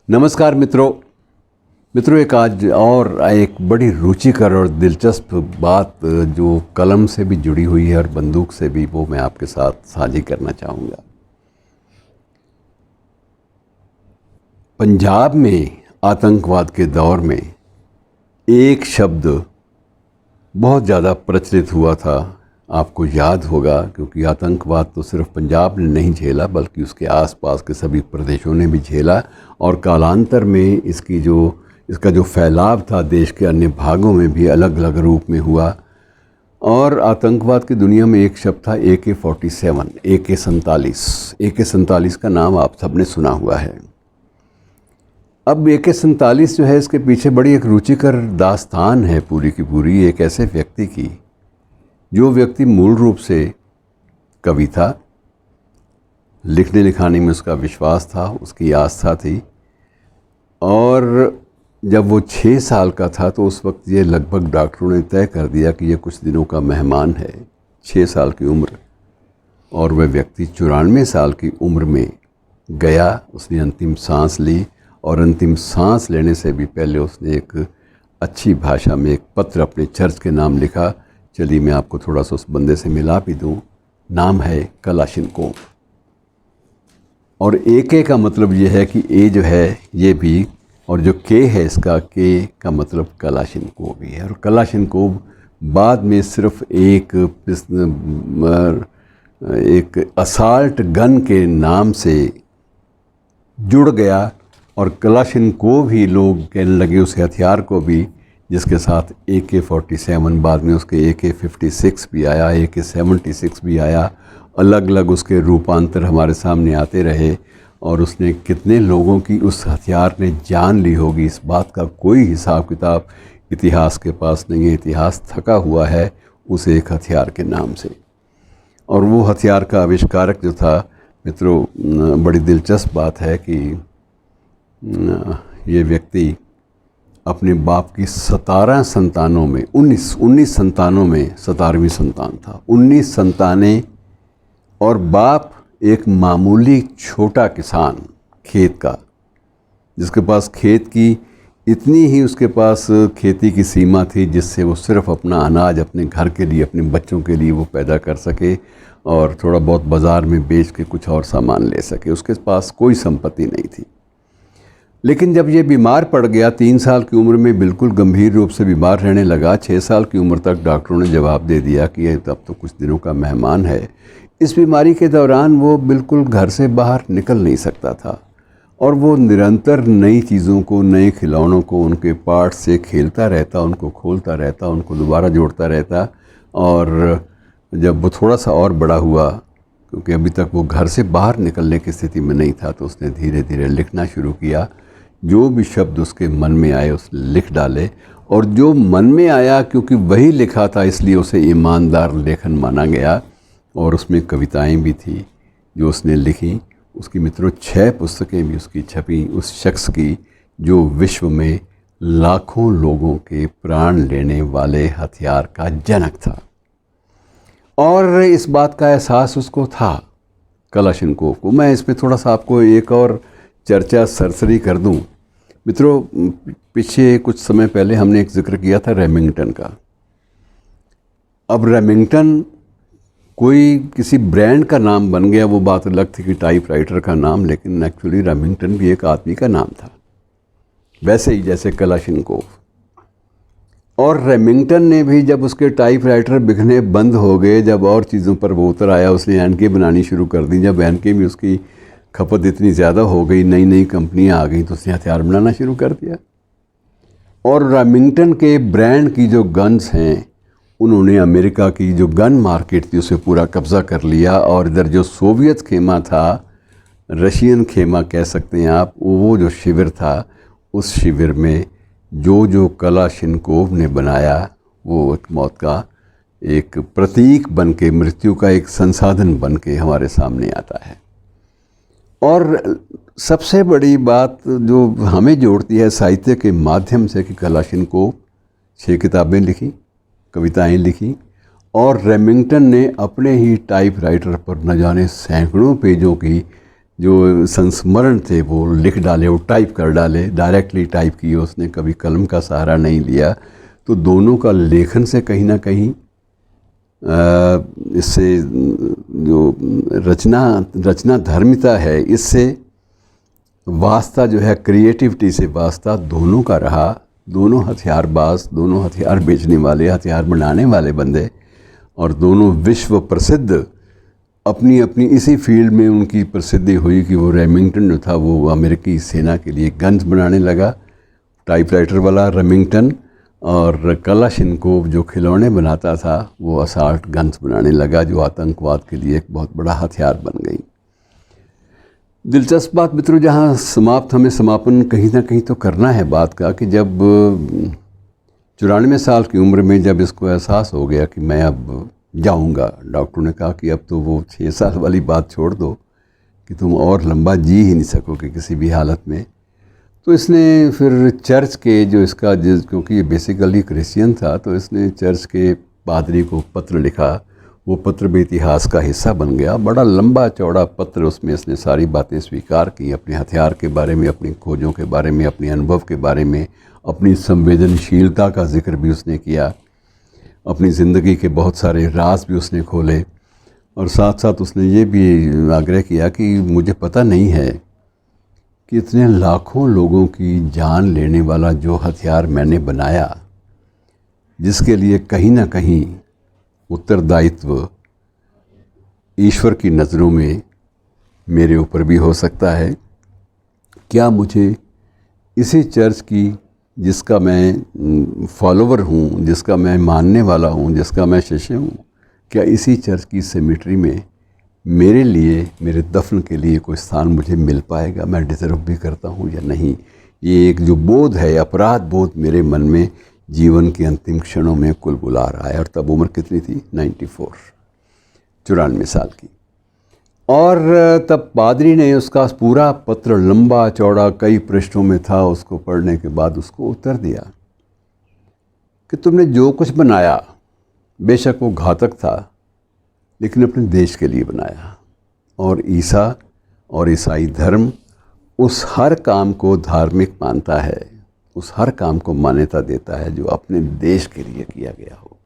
नमस्कार मित्रों, एक आज और एक बड़ी रुचिकर और दिलचस्प बात जो कलम से भी जुड़ी हुई है और बंदूक से भी, वो मैं आपके साथ साझी करना चाहूँगा। पंजाब में आतंकवाद के दौर में एक शब्द बहुत ज़्यादा प्रचलित हुआ था, आपको याद होगा, क्योंकि आतंकवाद तो सिर्फ पंजाब ने नहीं झेला बल्कि उसके आसपास के सभी प्रदेशों ने भी झेला और कालांतर में इसका जो फैलाव था देश के अन्य भागों में भी अलग अलग रूप में हुआ। और आतंकवाद की दुनिया में एक शब्द था AK-47, AK-47 का नाम आप सबने सुना हुआ है। अब AK-47 जो है, इसके पीछे बड़ी एक रुचिकर दास्तान है पूरी की पूरी, एक ऐसे व्यक्ति की जो व्यक्ति मूल रूप से कवि था, लिखने लिखाने में उसका विश्वास था, उसकी आस्था थी। और जब वो 6 साल का था तो उस वक्त ये लगभग डॉक्टरों ने तय कर दिया कि ये कुछ दिनों का मेहमान है। 6 साल की उम्र, और वह व्यक्ति 94 साल की उम्र में गया, उसने अंतिम सांस ली। और अंतिम सांस लेने से भी पहले उसने एक अच्छी भाषा में एक पत्र अपने चर्च के नाम लिखा। चलिए मैं आपको थोड़ा सा उस बंदे से मिला भी दूँ। नाम है कलाशिनकोव। और AK का मतलब ये है कि ए जो है ये भी, और जो K है इसका, K का मतलब कलाशिनकोव भी है। और कलाशिनकोव बाद में सिर्फ एक असाल्ट गन के नाम से जुड़ गया। और कलाशिनकोव ही लोग कहने लगे उस हथियार को भी, जिसके साथ AK-47, बाद में उसके AK-56 भी आया, AK-76 भी आया। अलग अलग उसके रूपांतर हमारे सामने आते रहे। और उसने कितने लोगों की उस हथियार ने जान ली होगी, इस बात का कोई हिसाब किताब इतिहास के पास नहीं है। इतिहास थका हुआ है उस एक हथियार के नाम से। और वो हथियार का आविष्कारक जो था, मित्रों, बड़ी दिलचस्प बात है कि ये व्यक्ति अपने बाप की 17 संतानों में 19 संतानों में 17वीं संतान था। 19 संतानें, और बाप एक मामूली छोटा किसान खेत का, जिसके पास खेत की इतनी ही उसके पास खेती की सीमा थी जिससे वो सिर्फ अपना अनाज अपने घर के लिए, अपने बच्चों के लिए वो पैदा कर सके और थोड़ा बहुत बाज़ार में बेच के कुछ और सामान ले सके। उसके पास कोई संपत्ति नहीं थी। लेकिन जब ये बीमार पड़ गया, 3 साल की उम्र में बिल्कुल गंभीर रूप से बीमार रहने लगा। 6 साल की उम्र तक डॉक्टरों ने जवाब दे दिया कि ये अब तो कुछ दिनों का मेहमान है। इस बीमारी के दौरान वो बिल्कुल घर से बाहर निकल नहीं सकता था, और वो निरंतर नई चीज़ों को, नए खिलौनों को, उनके पार्ट से खेलता रहता, उनको खोलता रहता, उनको दोबारा जोड़ता रहता। और जब वो थोड़ा सा और बड़ा हुआ, क्योंकि अभी तक वो घर से बाहर निकलने की स्थिति में नहीं था, तो उसने धीरे धीरे लिखना शुरू किया। जो भी शब्द उसके मन में आए उसने लिख डाले। और जो मन में आया, क्योंकि वही लिखा था, इसलिए उसे ईमानदार लेखन माना गया। और उसमें कविताएं भी थी जो उसने लिखी। उसकी मित्रों 6 पुस्तकें भी उसकी छपी, उस शख्स की जो विश्व में लाखों लोगों के प्राण लेने वाले हथियार का जनक था। और इस बात का एहसास उसको था, कलाशिनकोव को। मैं इसमें थोड़ा सा आपको एक और चर्चा सरसरी कर दूं। मित्रों, पीछे कुछ समय पहले हमने एक जिक्र किया था रेमिंगटन का। अब रेमिंगटन कोई किसी ब्रांड का नाम बन गया, वो बात अलग थी कि टाइपराइटर का नाम, लेकिन एक्चुअली रेमिंगटन भी एक आदमी का नाम था, वैसे ही जैसे कलाशिनकोव। और रेमिंगटन ने भी जब उसके टाइपराइटर बिकने बंद हो गए, जब और चीज़ों पर वो उतर आया, उसने एनके बनानी शुरू कर दी। जब एनके में उसकी खपत इतनी ज़्यादा हो गई, नई नई कंपनियां आ गई, तो उसने हथियार बनाना शुरू कर दिया। और रेमिंगटन के ब्रांड की जो गन्स हैं, उन्होंने अमेरिका की जो गन मार्केट थी उसे पूरा कब्ज़ा कर लिया। और इधर जो सोवियत खेमा था, रशियन खेमा कह सकते हैं आप, वो जो शिविर था, उस शिविर में जो कलाशिनकोव ने बनाया, वो एक मौत का एक प्रतीक बन के, मृत्यु का एक संसाधन बन के हमारे सामने आता है। और सबसे बड़ी बात जो हमें जोड़ती है साहित्य के माध्यम से, कि कलाशिनकोव 6 किताबें लिखी, कविताएं लिखी, और रेमिंगटन ने अपने ही टाइपराइटर पर न जाने सैकड़ों पेजों की जो संस्मरण थे वो लिख डाले, वो टाइप कर डाले, डायरेक्टली टाइप किए उसने, कभी कलम का सहारा नहीं लिया। तो दोनों का लेखन से कहीं ना कहीं इससे जो रचना धर्मिता है, इससे वास्ता जो है, क्रिएटिविटी से वास्ता दोनों का रहा। दोनों हथियारबाज, दोनों हथियार बेचने वाले, हथियार बनाने वाले बंदे, और दोनों विश्व प्रसिद्ध अपनी अपनी इसी फील्ड में उनकी प्रसिद्धि हुई कि वो रेमिंगटन जो था वो अमेरिकी सेना के लिए गन्स बनाने लगा, टाइपराइटर वाला रेमिंगटन, और कलाशिनकोव जो खिलौने बनाता था वो असाल्ट गन्स बनाने लगा, जो आतंकवाद के लिए एक बहुत बड़ा हथियार बन गई। दिलचस्प बात मित्रों, जहाँ हमें समापन कहीं ना कहीं तो करना है बात का, कि जब 94 साल की उम्र में जब इसको एहसास हो गया कि मैं अब जाऊंगा, डॉक्टर ने कहा कि अब तो वो 6 साल वाली बात छोड़ दो कि तुम और लंबा जी ही नहीं सकोगे किसी भी हालत में। तो इसने फिर चर्च के जो इसका क्योंकि ये बेसिकली क्रिश्चियन था, तो इसने चर्च के पादरी को पत्र लिखा। वो पत्र भी इतिहास का हिस्सा बन गया, बड़ा लंबा चौड़ा पत्र। उसमें इसने सारी बातें स्वीकार की, अपने हथियार के बारे में, अपनी खोजों के बारे में, अपने अनुभव के बारे में, अपनी संवेदनशीलता का जिक्र भी उसने किया, अपनी ज़िंदगी के बहुत सारे राज भी उसने खोले, और साथ साथ उसने ये भी आग्रह किया कि मुझे पता नहीं है कि इतने लाखों लोगों की जान लेने वाला जो हथियार मैंने बनाया, जिसके लिए कहीं ना कहीं उत्तरदायित्व ईश्वर की नज़रों में मेरे ऊपर भी हो सकता है, क्या मुझे इसी चर्च की, जिसका मैं फॉलोवर हूँ, जिसका मैं मानने वाला हूँ, जिसका मैं शिष्य हूँ, क्या इसी चर्च की सेमेट्री में मेरे लिए, मेरे दफन के लिए कोई स्थान मुझे मिल पाएगा, मैं डिज़र्व भी करता हूँ या नहीं। ये एक जो बोध है, अपराध बोध मेरे मन में जीवन के अंतिम क्षणों में कुलबुला रहा है। और तब उम्र कितनी थी? 94 साल की। और तब पादरी ने उसका पूरा पत्र, लंबा चौड़ा कई पृष्ठों में था, उसको पढ़ने के बाद उसको उत्तर दिया कि तुमने जो कुछ बनाया, बेशक वो घातक था, लेकिन अपने देश के लिए बनाया। और ईसा और ईसाई धर्म उस हर काम को धार्मिक मानता है, उस हर काम को मान्यता देता है जो अपने देश के लिए किया गया हो।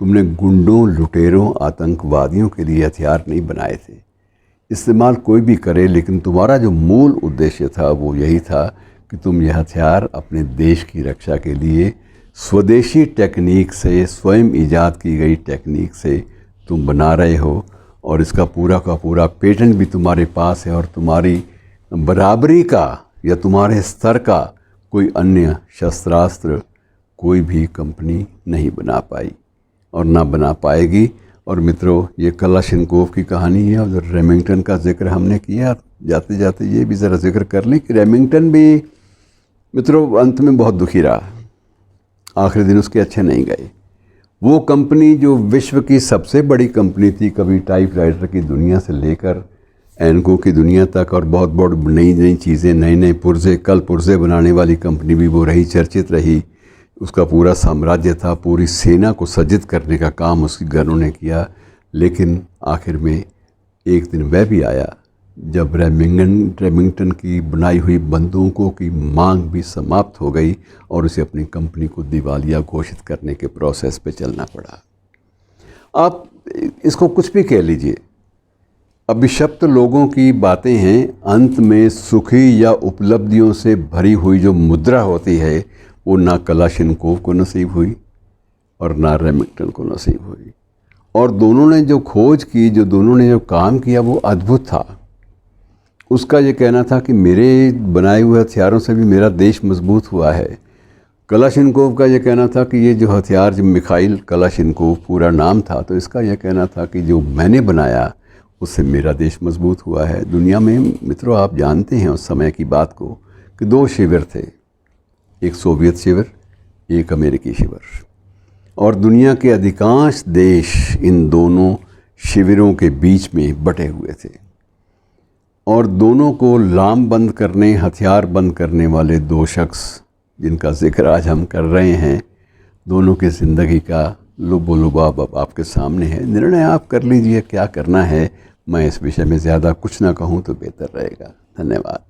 तुमने गुंडों, लुटेरों, आतंकवादियों के लिए हथियार नहीं बनाए थे। इस्तेमाल कोई भी करे, लेकिन तुम्हारा जो मूल उद्देश्य था वो यही था कि तुम यह हथियार अपने देश की रक्षा के लिए स्वदेशी टेक्निक से, स्वयं ईजाद की गई टेक्निक से तुम बना रहे हो, और इसका पूरा का पूरा पेटेंट भी तुम्हारे पास है, और तुम्हारी बराबरी का या तुम्हारे स्तर का कोई अन्य शस्त्रास्त्र कोई भी कंपनी नहीं बना पाई और ना बना पाएगी। और मित्रों, ये कलाशिनकोव की कहानी है, और रेमिंगटन का जिक्र हमने किया। जाते जाते ये भी ज़रा जिक्र कर लें कि रेमिंगटन भी मित्रों अंत में बहुत दुखी रहा, आखिरी दिन उसके अच्छे नहीं गए। वो कंपनी जो विश्व की सबसे बड़ी कंपनी थी, कभी टाइपराइटर की दुनिया से लेकर एनको की दुनिया तक, और बहुत बहुत नई नई चीज़ें, नए नए पुर्जे, कल पुर्जे बनाने वाली कंपनी भी वो रही, चर्चित रही। उसका पूरा साम्राज्य था, पूरी सेना को सज्जित करने का काम उसकी गनों ने किया। लेकिन आखिर में एक दिन वह भी आया जब रेमिंगटन की बनाई हुई बंदूकों की मांग भी समाप्त हो गई, और उसे अपनी कंपनी को दिवालिया घोषित करने के प्रोसेस पे चलना पड़ा। आप इसको कुछ भी कह लीजिए, अभिशप्त लोगों की बातें हैं। अंत में सुखी या उपलब्धियों से भरी हुई जो मुद्रा होती है, वो ना कलाशिनकोव को नसीब हुई और ना रेमिंगटन को नसीब हुई। और दोनों ने जो खोज की, जो दोनों ने जो काम किया, वो अद्भुत था। उसका ये कहना था कि मेरे बनाए हुए हथियारों से भी मेरा देश मजबूत हुआ है। कलाशिनकोव का ये कहना था कि ये जो हथियार, जो मिखाइल कलाशिनकोव पूरा नाम था, तो इसका यह कहना था कि जो मैंने बनाया उससे मेरा देश मजबूत हुआ है। दुनिया में मित्रों आप जानते हैं उस समय की बात को कि 2 शिविर थे, एक सोवियत शिविर, एक अमेरिकी शिविर, और दुनिया के अधिकांश देश इन दोनों शिविरों के बीच में बटे हुए थे। और दोनों को लामबंद करने, हथियार बंद करने वाले 2 शख्स जिनका जिक्र आज हम कर रहे हैं, दोनों की ज़िंदगी का लुब-ओ-लुबाब अब आपके सामने है। निर्णय आप कर लीजिए क्या करना है। मैं इस विषय में ज़्यादा कुछ ना कहूँ तो बेहतर रहेगा। धन्यवाद।